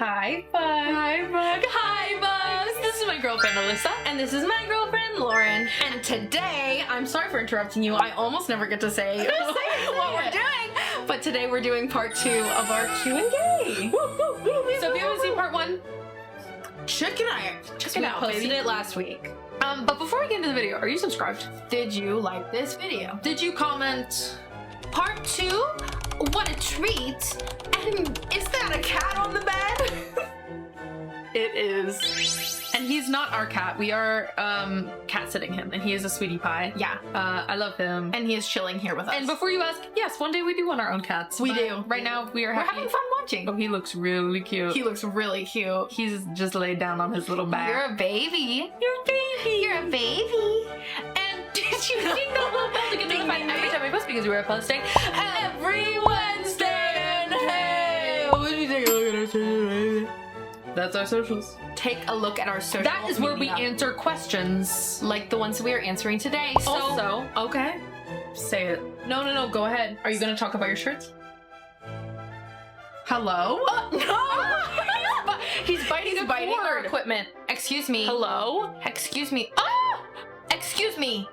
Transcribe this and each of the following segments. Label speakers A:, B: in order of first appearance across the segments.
A: Hi, Bug.
B: Hi, Bug.
A: Hi, Bugs. This is my girlfriend, Alyssa.
B: And this is my girlfriend, Lauren. And today, I'm sorry for interrupting you. I almost never get to say what we're doing. But today we're doing part 2 of our Q&gay.
A: So if you haven't seen part 1,
B: Check it out.
A: it out,
B: We posted
A: baby.
B: it last week.
A: but before we get into the video, are you subscribed?
B: Did you like this video?
A: Did you comment?
B: Part 2? What a treat. And is that a cat on the bed?
A: It is. And he's not our cat. We are cat sitting him, and he is a sweetie pie.
B: Yeah.
A: I love him.
B: And he is chilling here with us.
A: And before you ask, yes, one day we do want our own cats.
B: We
A: but
B: do.
A: Right now, we're
B: we're having fun watching.
A: Oh, he looks really cute.
B: He looks really cute.
A: He's just laid down on his little back.
B: You're a baby.
A: You're a baby.
B: You're a baby.
A: And did you ding the little bell to get notified every time I post because we are posting every Wednesday? And hey, what do you think? Look at our social media. That's our socials.
B: Take a look at our social
A: That is where we
B: media.
A: answer questions.
B: Like the ones we are answering today. So,
A: Also,
B: okay.
A: say it.
B: No, go ahead. Are you going to talk about your shirts?
A: Hello?
B: No!
A: He's biting a
B: biting our
A: cord.
B: equipment. Excuse me.
A: Hello?
B: Excuse me. Ah! Excuse me.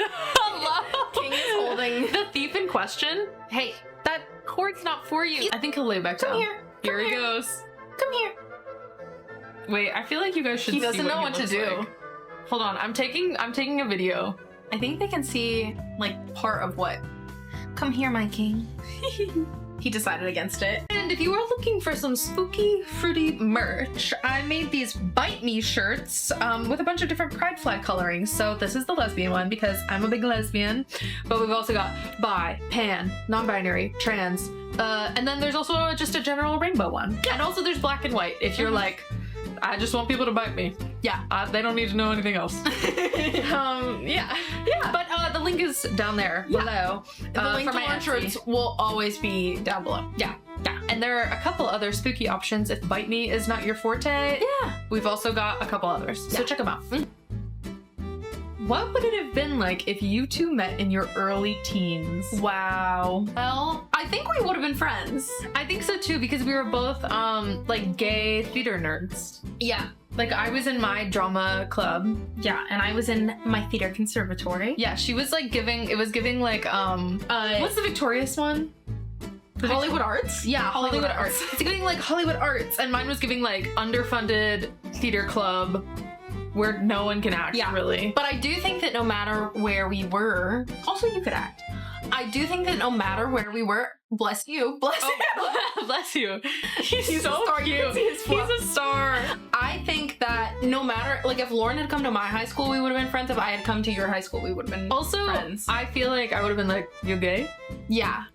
A: Hello?
B: King is holding.
A: The thief in question? Hey, that cord's not for you. I think he'll lay back down.
B: Come here.
A: Here he goes.
B: Come here.
A: Wait, I feel like you guys should
B: He
A: see
B: doesn't know what to
A: looks
B: do.
A: like. Hold on, I'm taking a video.
B: I think they can see, like, part of what. Come here, my king. He decided against it.
A: And if you are looking for some spooky, fruity merch, I made these Bite Me shirts with a bunch of different pride flag colorings. So this is the lesbian one because I'm a big lesbian. But we've also got bi, pan, non-binary, trans. And then there's also just a general rainbow one. And also there's black and white if you're like, I just want people to bite me. Yeah, they don't need to know anything else. Yeah. But the link is down there below.
B: The link
A: for
B: to
A: my
B: our
A: Etsy.
B: shirts will always be down below.
A: Yeah. And there are a couple other spooky options if Bite Me is not your forte.
B: Yeah.
A: We've also got a couple others. So
B: Yeah.
A: check them out. What would it have been like if you two met in your early teens?
B: Wow. Well, I think we would have been friends.
A: I think so too, because we were both like gay theater nerds.
B: Yeah.
A: Like I was in my drama club.
B: Yeah, and I was in my theater conservatory.
A: Yeah, she was like giving like what's the Victorious one?
B: Hollywood Arts?
A: Yeah, Hollywood Arts. It's giving like Hollywood Arts, and mine was giving like underfunded theater club where no one can act, really.
B: But I do think that no matter where we were, also you could act. I do think that no matter where we were, bless you, bless you.
A: Bless you. He's
B: He's
A: so
B: a star. You
A: cute.
B: can see his
A: He's
B: fluff.
A: a star.
B: I think that no matter, like if Lauren had come to my high school, we would have been friends. If I had come to your high school, we would have been
A: Also,
B: friends.
A: I feel like I would have been like, you gay?
B: Yeah.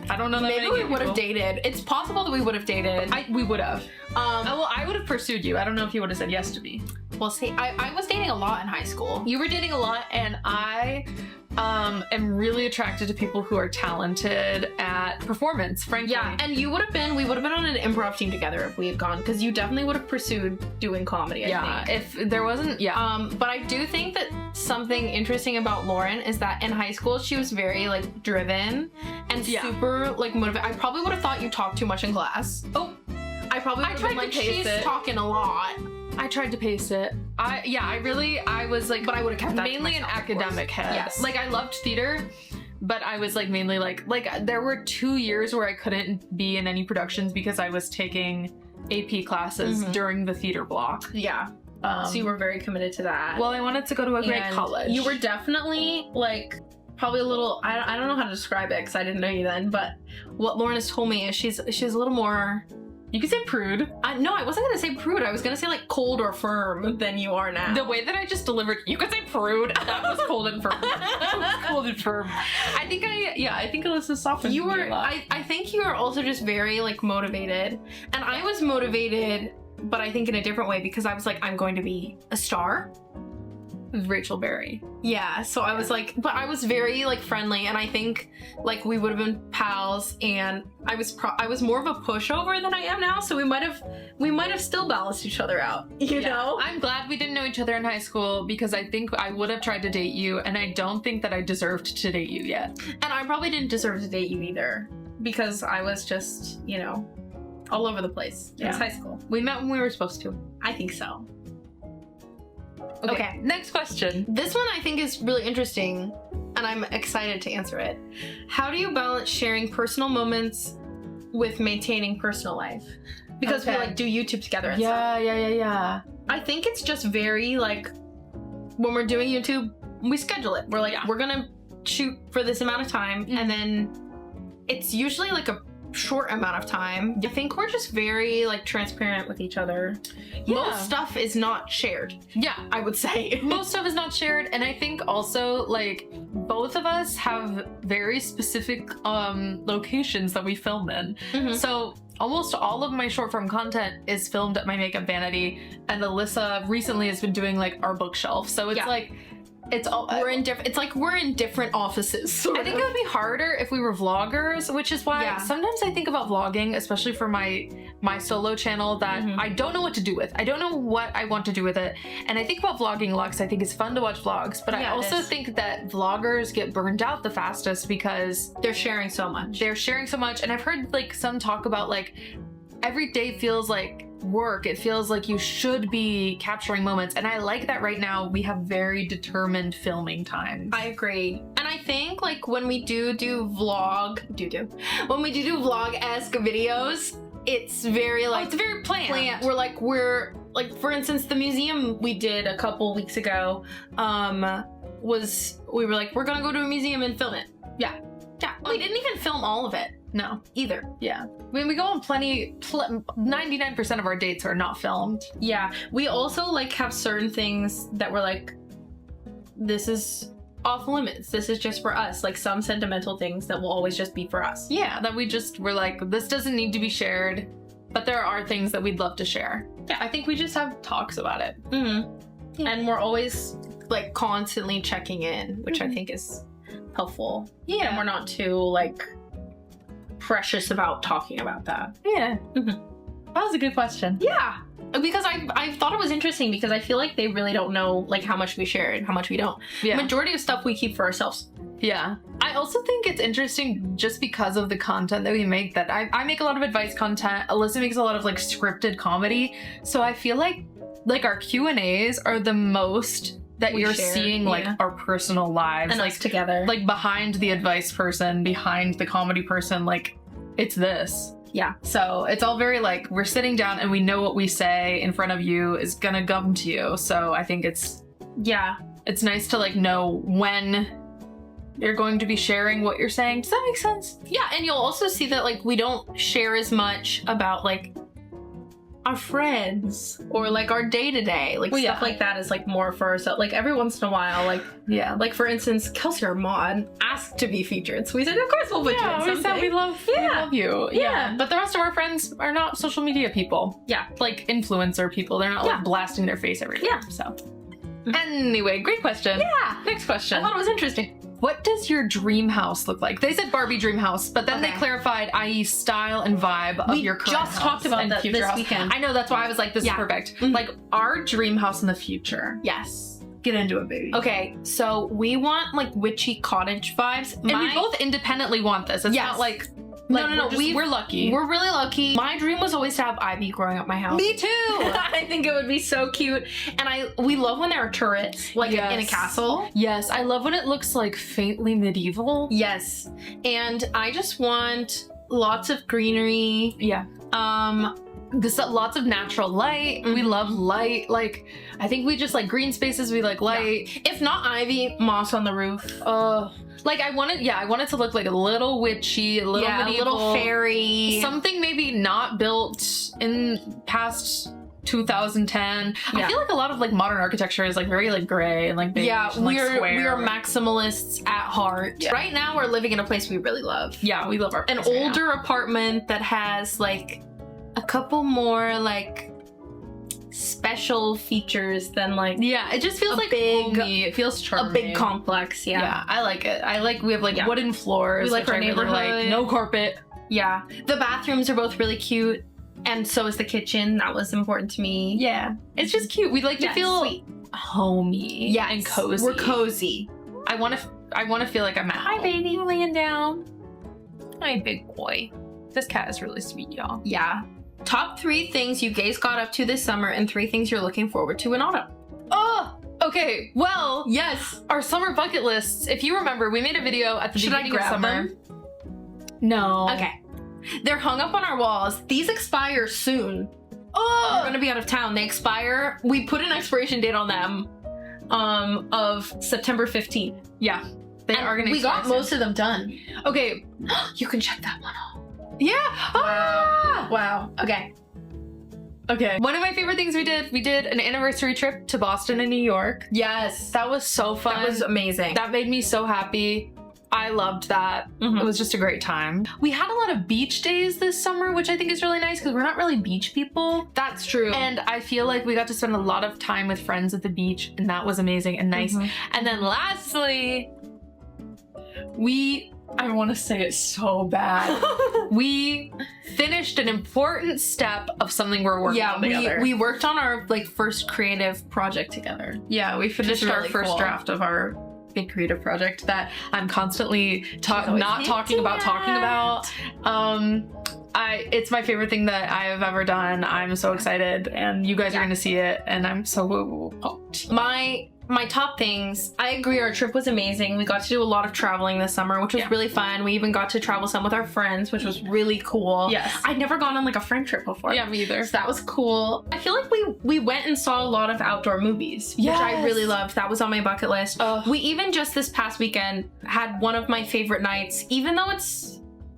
A: I don't know that
B: Maybe
A: many
B: we
A: gay
B: would have
A: people.
B: dated. It's possible that we would have dated.
A: We would have.
B: Well,
A: Well, I would have pursued you. I don't know if you would have said yes to me.
B: see, I was dating a lot in high school.
A: You were dating a lot, and I am really attracted to people who are talented at performance, frankly.
B: Yeah, and we would have been on an improv team together if we had gone, because you definitely would have pursued doing comedy, I think.
A: If there wasn't,
B: But I do think that something interesting about Lauren is that in high school she was very like driven and super like motivated. I probably would have thought you talked too much in class.
A: Oh,
B: I probably would
A: I
B: have
A: tried
B: been like,
A: to pace
B: she's
A: it.
B: talking a lot.
A: I tried to pace it. I was like,
B: But I would have kept that to
A: mainly an
B: myself, of course.
A: academic head.
B: Yes.
A: Like I loved theater, but I was like mainly like there were 2 years where I couldn't be in any productions because I was taking AP classes during the theater block.
B: Yeah. So you were very committed to that.
A: Well, I wanted to go to a great
B: And
A: college.
B: You were definitely like probably a little. I don't know how to describe it because I didn't know you then. But what Lauren has told me is she's a little more.
A: You could say prude.
B: No, I wasn't gonna say prude. I was gonna say like cold or firm than you are now.
A: The way that I just delivered, you could say prude. That was cold and firm. That was cold and firm. I think Alyssa softened
B: You
A: me
B: were.
A: a lot.
B: I think you were also just very like motivated, and I was motivated, but I think in a different way because I was like, I'm going to be a star.
A: Rachel Berry.
B: Yeah, so I was like, but I was very like friendly, and I think like we would have been pals, and I was more of a pushover than I am now, so we might have still balanced each other out, you know?
A: I'm glad we didn't know each other in high school because I think I would have tried to date you, and I don't think that I deserved to date you yet.
B: And I probably didn't deserve to date you either. because I was just, you know, all over the place. It was high school.
A: We met when we were supposed to.
B: I think so.
A: Okay, next question.
B: This one I think is really interesting, and I'm excited to answer it. How do you balance sharing personal moments with maintaining personal life? Because we like do YouTube together and stuff.
A: Yeah.
B: I think it's just very like, when we're doing YouTube, we schedule it. We're like, we're gonna shoot for this amount of time, and then it's usually like a short amount of time. I think we're just very like transparent with each other. Most stuff is not shared.
A: Yeah,
B: I would say.
A: most stuff is not shared, and I think also like both of us have very specific locations that we film in. So almost all of my short form content is filmed at my makeup vanity, and Alyssa recently has been doing like our bookshelf. So it's like it's all
B: we're in different. It's like we're in different offices.
A: I think it would be harder if we were vloggers, which is why sometimes I think about vlogging, especially for my solo channel, that I don't know what to do with. I don't know what I want to do with it, and I think about vlogging Lux. I think it's fun to watch vlogs, but I also think that vloggers get burned out the fastest because
B: they're sharing so much.
A: And I've heard like some talk about like every day feels like work. It feels like you should be capturing moments, and I like that right now we have very determined filming times.
B: I agree. And I think like when we do vlog-esque videos, it's very like
A: it's very planned.
B: We're like for instance, the museum we did a couple weeks ago we were like, we're gonna go to a museum and film it. We didn't even film all of it.
A: No,
B: either.
A: Yeah. I mean, we go on 99% of our dates are not filmed.
B: Yeah. We also like have certain things that we're like, this is off limits. This is just for us. Like some sentimental things that will always just be for us.
A: Yeah. That we're like, this doesn't need to be shared, but there are things that we'd love to share. Yeah. I think we just have talks about it.
B: Yeah. And we're always like constantly checking in, which I think is helpful.
A: Yeah.
B: And we're not too like precious about talking about that.
A: Yeah. That was a good question.
B: Yeah. Because I thought it was interesting because I feel like they really don't know like how much we share and how much we don't.
A: Yeah.
B: Majority of stuff we keep for ourselves.
A: Yeah. I also think it's interesting just because of the content that we make, that I make a lot of advice content. Alyssa makes a lot of like scripted comedy. So I feel like our Q&As are the most that you're seeing like our personal lives
B: and
A: like
B: us together,
A: like behind the advice person, behind the comedy person, like it's this.
B: Yeah.
A: So it's all very like we're sitting down and we know what we say in front of you is gonna come to you. So I think it's nice to like know when you're going to be sharing what you're saying. Does that make sense?
B: Yeah. And you'll also see that like we don't share as much about like our friends or like our day-to-day like stuff like that is like more for ourselves. Like every once in a while, like for instance, Kelsey or Maud asked to be featured, so we said of course we'll put you in something.
A: We said we love you. Yeah. But the rest of our friends are not social media people.
B: Yeah.
A: Like influencer people. They're not like blasting their face every day.
B: Yeah.
A: So anyway, great question.
B: Yeah.
A: Next question.
B: I thought it was interesting.
A: What does your dream house look like? They said Barbie dream house, but then they clarified, i.e. style and vibe of your current house.
B: We just talked about that this weekend.
A: I know, that's why I was like, this is perfect. Like our dream house in the future.
B: Yes.
A: Get into it, baby.
B: Okay, so we want like witchy cottage vibes.
A: And we both independently want this. It's not like
B: no.
A: We're lucky.
B: We're really lucky. My dream was always to have ivy growing up my house.
A: Me too.
B: I think it would be so cute. And we love when there are turrets, like in a castle.
A: Yes, I love when it looks like faintly medieval.
B: Yes. And I just want lots of greenery.
A: Yeah. Lots of natural light. We love light. Like, I think we just like green spaces. We like light.
B: Yeah. If not ivy, moss on the roof.
A: Like I want it to look like a little witchy, a little medieval,
B: a little fairy.
A: Something maybe not built in past 2010. I feel like a lot of like modern architecture is like very like gray and like beige and, like, square.
B: We are maximalists at heart.
A: Yeah.
B: Right now we're living in a place we really love.
A: Yeah, we love our place
B: an older apartment that has like a couple more like special features than like
A: it just feels like
B: big
A: homey. It feels charming.
B: A big complex. Yeah,
A: I like it. We have like wooden floors.
B: We like our neighborhood.
A: Really like. No carpet.
B: Yeah, the bathrooms are both really cute, and so is the kitchen. That was important to me.
A: Yeah, it's just cute. We like to feel homey. And cozy.
B: We're cozy.
A: I want to feel like I'm at home.
B: Hi, baby.
A: Laying down. my big boy. This cat is really sweet, y'all.
B: Yeah. Top 3 things you gays got up to this summer and 3 things you're looking forward to in autumn.
A: Oh, okay. Well,
B: Yes.
A: our summer bucket lists. If you remember, we made a video at the
B: Should I
A: beginning of
B: grab
A: summer.
B: them?
A: No.
B: Okay. They're hung up on our walls. These expire soon.
A: Oh,
B: We're gonna be out of town. They expire. We put an expiration date on them of September 15th.
A: yeah. They
B: And
A: are gonna.
B: we got
A: expire
B: most of them done.
A: soon. Okay.
B: You can check that one off.
A: Yeah. Ah!
B: Wow. Okay.
A: Okay. One of my favorite things we did an anniversary trip to Boston and New York.
B: Yes.
A: That was so fun.
B: That was amazing.
A: That made me so happy. I loved that.
B: Mhm.
A: It was just a great time. We had a lot of beach days this summer, which I think is really nice because we're not really beach people.
B: That's true.
A: And I feel like we got to spend a lot of time with friends at the beach, and that was amazing and nice.
B: Mhm.
A: And then lastly, I want to say it so bad. We finished an important step of something we're working on together.
B: we worked on our like first creative project together.
A: Yeah, we finished
B: Which is
A: our
B: really
A: first
B: cool.
A: draft of our big creative project that I'm constantly
B: always
A: not talking
B: hinting
A: about. It's my favorite thing that I have ever done. I'm so excited, and you guys are
B: Yeah.
A: gonna see it, and I'm so pumped.
B: My top things, I agree, our trip was amazing. We got to do a lot of traveling this summer, which was
A: Yeah.
B: really fun. We even got to travel some with our friends, which was really cool.
A: Yes.
B: I'd never gone on like a friend trip before.
A: Yeah, me either.
B: So that was cool. I feel like we went and saw a lot of outdoor movies, which I
A: Yes.
B: really loved. That was on my bucket list.
A: Ugh.
B: We even just this past weekend had one of my favorite nights, even though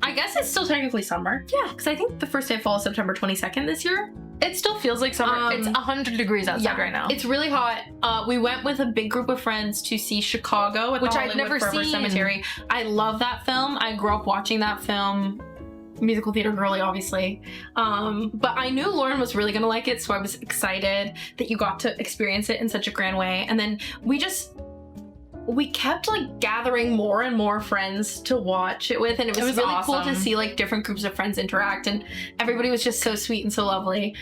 B: I guess it's still technically summer.
A: Yeah.
B: Because I think the first day of fall is September 22nd this year.
A: It still feels like summer. It's 100 degrees outside right now.
B: It's really hot. We went with a big group of friends to see Chicago at
A: Which
B: the
A: I'd
B: Hollywood
A: never
B: Forever
A: seen.
B: Cemetery. I love that film. I grew up watching that film. Musical theater girly, obviously. But I knew Lauren was really gonna like it, so I was excited that you got to experience it in such a grand way. And then we kept like gathering more and more friends to watch it with, and it was really cool to
A: awesome.
B: see like different groups of friends interact, and everybody was just so sweet and so lovely.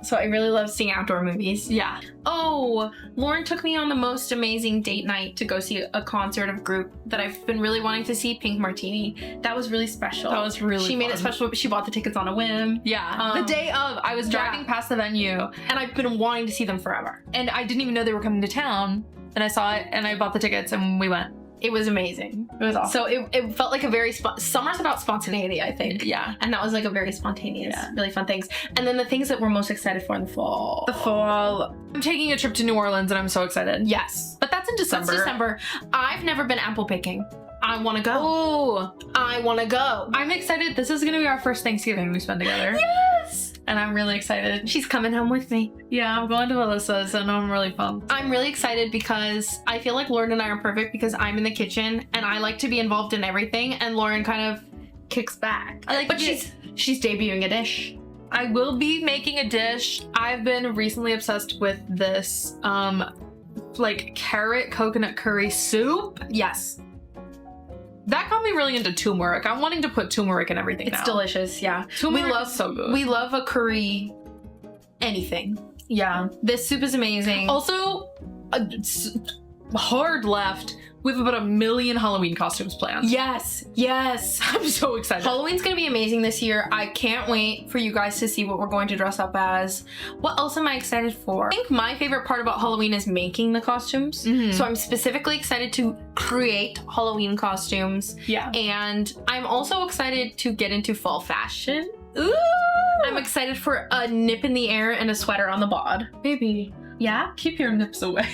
B: So I really love seeing outdoor movies.
A: Yeah.
B: Oh, Lauren took me on the most amazing date night to go see a concert of group that I've been really wanting to see, Pink Martini. That was really special.
A: That was really
B: She made it
A: fun.
B: special. She bought the tickets on a whim.
A: Yeah. The day of, I was driving past the venue,
B: And I've been wanting to see them forever.
A: and I didn't even know they were coming to town. And I saw it, and I bought the tickets, and we went.
B: It was amazing.
A: It was awesome.
B: So it felt like a very summer's about spontaneity, I think.
A: Yeah.
B: And that was like a very spontaneous,
A: Yeah.
B: really fun things. And then the things that we're most excited for in the fall.
A: The fall. I'm taking a trip to New Orleans, and I'm so excited.
B: Yes.
A: But that's in December.
B: That's December. I've never been apple picking. I want to go.
A: Oh,
B: I want to go.
A: I'm excited. This is gonna be our first Thanksgiving we spend together.
B: Yes.
A: And I'm really excited.
B: She's coming home with me.
A: Yeah, I'm going to Melissa's, and I'm really pumped.
B: I'm really excited because I feel like Lauren and I are perfect because I'm in the kitchen and I like to be involved in everything, and Lauren kind of kicks back. But she's debuting a dish.
A: I will be making a dish. I've been recently obsessed with this, like carrot coconut curry soup.
B: Yes.
A: That got me really into turmeric. I'm wanting to put turmeric in everything
B: It's
A: now.
B: delicious, yeah.
A: Turmeric
B: we love
A: is so good.
B: We love a curry anything.
A: Yeah.
B: This soup is amazing.
A: Also, hard left. We have about 1 million Halloween costumes planned.
B: Yes.
A: I'm so excited.
B: Halloween's gonna be amazing this year. I can't wait for you guys to see what we're going to dress up as. What else am I excited for? I think my favorite part about Halloween is making the costumes.
A: Mhm.
B: So I'm specifically excited to create Halloween costumes.
A: Yeah.
B: And I'm also excited to get into fall fashion.
A: Ooh!
B: I'm excited for a nip in the air and a sweater on the bod.
A: Baby,
B: Yeah?
A: keep your nips away.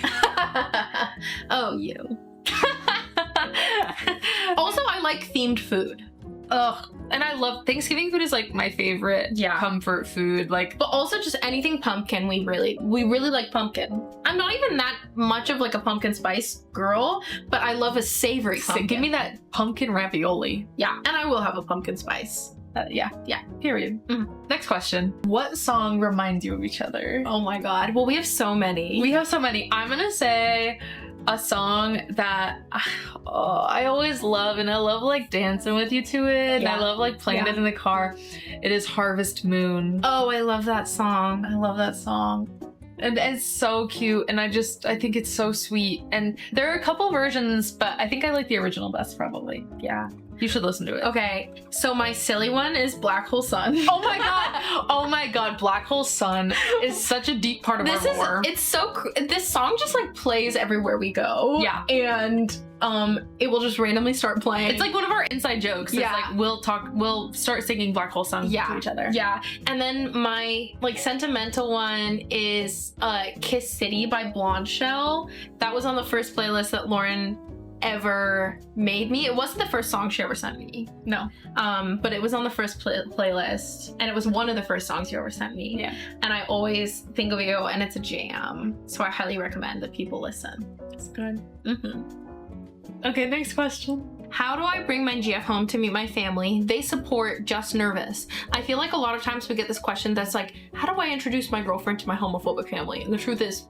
B: Oh, you. Also, I like themed food.
A: Ugh. And I love Thanksgiving food is like my favorite comfort food. Like,
B: But also just anything pumpkin, we really like pumpkin. I'm not even that much of like a pumpkin spice girl, but I love a savory pumpkin.
A: give me that pumpkin ravioli.
B: Yeah, and I will have a pumpkin spice.
A: Yeah. Period.
B: Mhm.
A: Next question. What song reminds you of each other?
B: Oh my god. Well, we have so many.
A: We have so many. I'm gonna say a song that I always love, and I love like dancing with you to it, and I love like playing it in the car. It is Harvest Moon.
B: Oh, I love that song.
A: I love that song. And it's so cute, and I think it's so sweet. And there are a couple versions, but I think I like the original best, probably.
B: Yeah.
A: You should listen to it.
B: Okay, so my silly one is Black Hole Sun.
A: Oh my god! Oh my god! Black Hole Sun is such a deep part of our lore.
B: It's so. This song just like plays everywhere we go.
A: Yeah,
B: and it will just randomly start playing.
A: It's like one of our inside jokes.
B: Yeah,
A: it's like we'll start singing Black Hole Sun to each other.
B: Yeah, and then my like sentimental one is Kiss City by Blonde Shell. That was on the first playlist that Lauren ever made me. It wasn't the first song she ever sent me.
A: No.
B: But it was on the first playlist, and it was one of the first songs you ever sent me.
A: Yeah.
B: And I always think of you, and it's a jam. So I highly recommend that people listen.
A: It's good.
B: Mm-hmm.
A: Okay, next question.
B: How do I bring my GF home to meet my family? They support, just nervous. I feel like a lot of times we get this question that's like, how do I introduce my girlfriend to my homophobic family? And the truth is,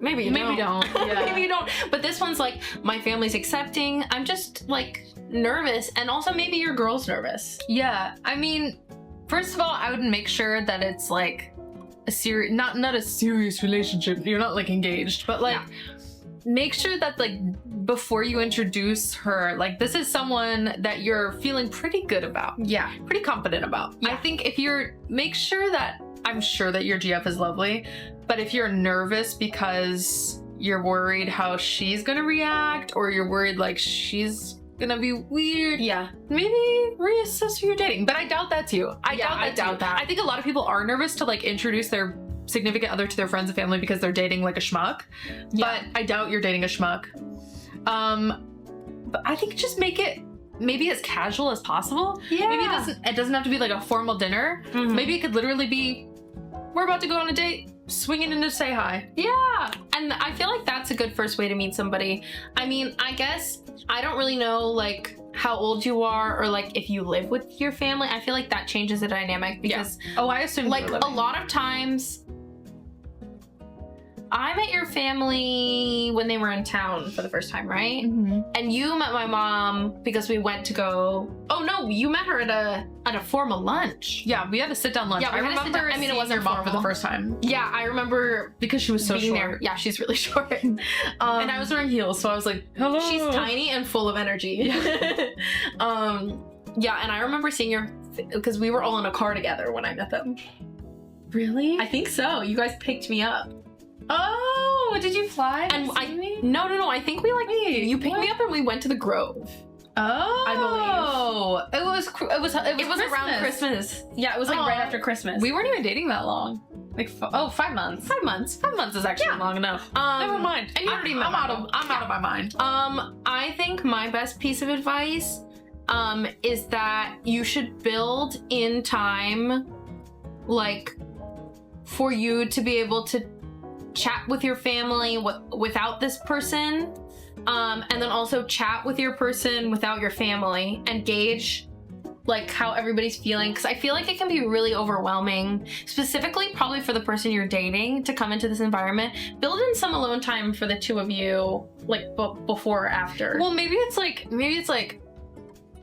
B: maybe you don't.
A: Yeah.
B: Maybe you don't. But this one's like, my family's accepting. I'm just like nervous. And also maybe your girl's nervous.
A: Yeah. I mean, first of all, I would make sure that it's like a serious, not a serious relationship. You're not like engaged, but like make sure that like before you introduce her, like this is someone that you're feeling pretty good about.
B: Yeah.
A: Pretty confident about.
B: Yeah.
A: I think if you're, make sure that, I'm sure that your GF is lovely, but if you're nervous because you're worried how she's gonna react, or you're worried like she's gonna be weird, maybe reassess who you're dating. But I doubt that's you. I doubt that. I think a lot of people are nervous to like introduce their significant other to their friends and family because they're dating like a schmuck. But I doubt you're dating a schmuck. But I think just make it maybe as casual as possible.
B: Yeah.
A: Maybe it doesn't have to be like a formal dinner.
B: Mm-hmm.
A: Maybe it could literally be, we're about to go on a date, swinging in to say hi.
B: Yeah. And I feel like that's a good first way to meet somebody. I mean, I guess I don't really know like how old you are or like if you live with your family. I feel like that changes the dynamic because
A: I assume
B: like a lot of times I met your family when they were in town for the first time, right?
A: Mm-hmm.
B: And you met my mom because we went to go. Oh no, you met her at a formal lunch.
A: Yeah, we had a sit down lunch.
B: Yeah,
A: I remember. I mean, it wasn't your mom for the first time.
B: Yeah, I remember
A: because she was so
B: being
A: short.
B: there. Yeah, she's really short.
A: And I was wearing heels, so I was like, hello.
B: She's tiny and full of energy.
A: Yeah.
B: Yeah, and I remember seeing her because we were all in a car together when I met them.
A: Really?
B: I think so. You guys picked me up.
A: Oh, did you fly?
B: And no. I think we like you picked me up and we went to the Grove.
A: Oh,
B: I believe
A: it was
B: around Christmas. Yeah, it was like right after Christmas.
A: We weren't even dating that long. Like 5 months. 5 months. 5 months is actually long enough. Never mind.
B: And you already met.
A: I'm out of my mind.
B: I think my best piece of advice is that you should build in time, like for you to be able to chat with your family without this person, and then also chat with your person without your family and gauge like how everybody's feeling, because I feel like it can be really overwhelming, specifically probably for the person you're dating, to come into this environment. Build in some alone time for the two of you, like before or after.
A: Well, maybe it's like this is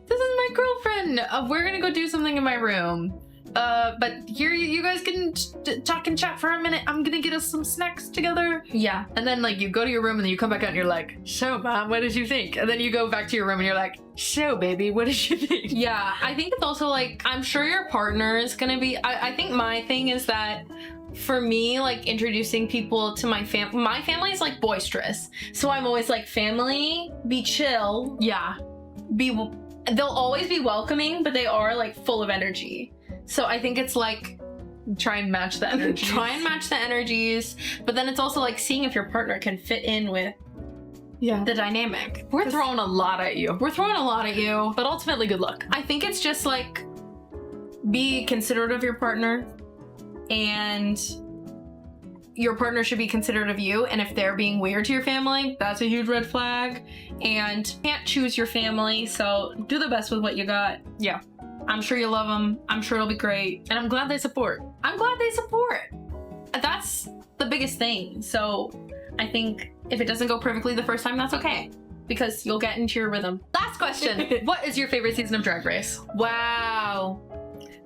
A: my girlfriend, we're gonna go do something in my room. But here you guys can talk and chat for a minute. I'm gonna get us some snacks together.
B: Yeah.
A: And then like you go to your room and then you come back out and you're like, so mom, what did you think? And then you go back to your room and you're like, so baby, what did you think?
B: Yeah, I think it's also like, I'm sure your partner is gonna be, I think my thing is that for me, like introducing people to my family is like boisterous. So I'm always like, family, be chill.
A: Yeah.
B: They'll always be welcoming, but they are like full of energy. So I think it's like,
A: try and match the energies.
B: Try and match the energies, but then it's also like seeing if your partner can fit in with the dynamic.
A: We're throwing a lot at you.
B: We're throwing a lot at you.
A: But ultimately, good luck.
B: I think it's just like, be considerate of your partner, and your partner should be considerate of you. And if they're being weird to your family, that's a huge red flag. And you can't choose your family, so do the best with what you got.
A: Yeah.
B: I'm sure you'll love them. I'm sure it'll be great.
A: And I'm glad they support.
B: That's the biggest thing. So I think if it doesn't go perfectly the first time, that's okay, because you'll get into your rhythm.
A: Last question. What is your favorite season of Drag Race?
B: Wow.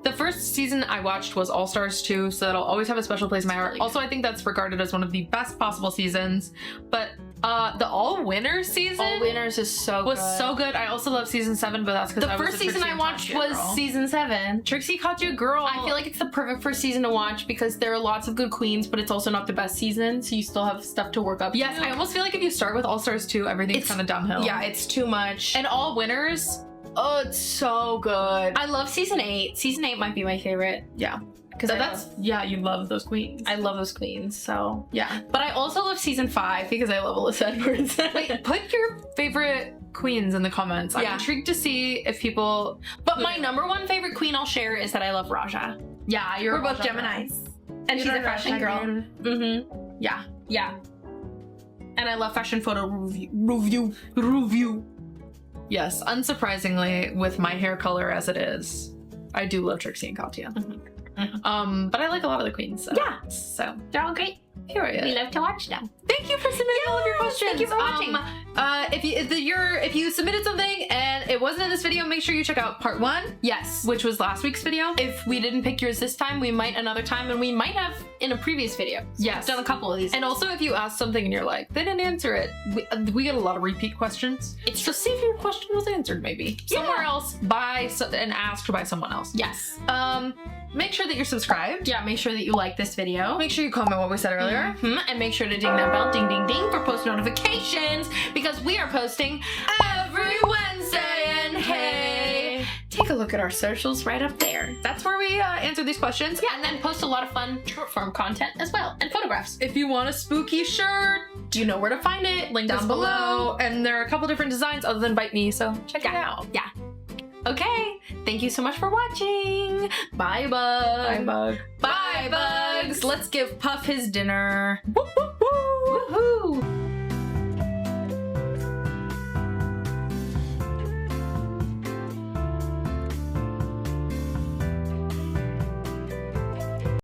A: The first season I watched was All Stars 2, so that'll always have a special place in my heart. Also, I think that's regarded as one of the best possible seasons. But The All Winners season.
B: All Winners is so
A: was
B: good.
A: so good. I also love season 7, but that's because
B: The first season I watched was season 7.
A: Trixie Katya girl.
B: I feel like it's the perfect first season to watch because there are lots of good queens, but it's also not the best season, so you still have stuff to work up.
A: Yes, I almost feel like if you start with All Stars 2, everything's kind of downhill.
B: Yeah, it's too much.
A: And All Winners,
B: oh, it's so good. I love season 8. Season 8 might be my favorite.
A: yeah.
B: Because
A: you love those queens.
B: I love those queens, so
A: Yeah.
B: But I also love season 5 because I love Alyssa Edwards.
A: Wait, put your favorite queens in the comments. I'm
B: Yeah.
A: intrigued to see if people...
B: But my number one favorite queen I'll share is that I love Raja.
A: Yeah,
B: We're both Geminis. And she's a fashion girl. Mm-hmm.
A: Yeah.
B: Yeah. And I love fashion photo review.
A: Yes, unsurprisingly, with my hair color as it is, I do love Trixie and Katya. But I like a lot of the queens. So.
B: Yeah.
A: So,
B: They're all great.
A: period.
B: We love to watch them.
A: Thank you for submitting all of your questions.
B: Thank you for watching.
A: If you submitted something and it wasn't in this video, make sure you check out part 1,
B: Yes.
A: which was last week's video.
B: If we didn't pick yours this time, we might another time, and we might have in a previous video.
A: Yes.
B: We've done a couple of these.
A: And also, if you ask something and you're like, they didn't answer it, we get a lot of repeat questions.
B: It's
A: So see if your question was answered, maybe somewhere else and asked by someone else.
B: yes.
A: Make sure that you're subscribed.
B: Yeah, make sure that you like this video.
A: Make sure you comment what we said earlier.
B: And make sure to ding that bell, ding, ding, ding, for post notifications, because we are posting every Wednesday. And hey, take a look at our socials right up there.
A: That's where we answer these questions.
B: Yeah, and then post a lot of fun short form content as well, and photographs.
A: If you want a spooky shirt,
B: You know where to find it. Link
A: down below. And there are a couple different designs other than Bite Me, so check it out.
B: Yeah. Okay. Thank you so much for watching. Bye, Bug.
A: Bye, Bug.
B: Bye, Bugs.
A: Let's give Puff his dinner.
B: Woohoo!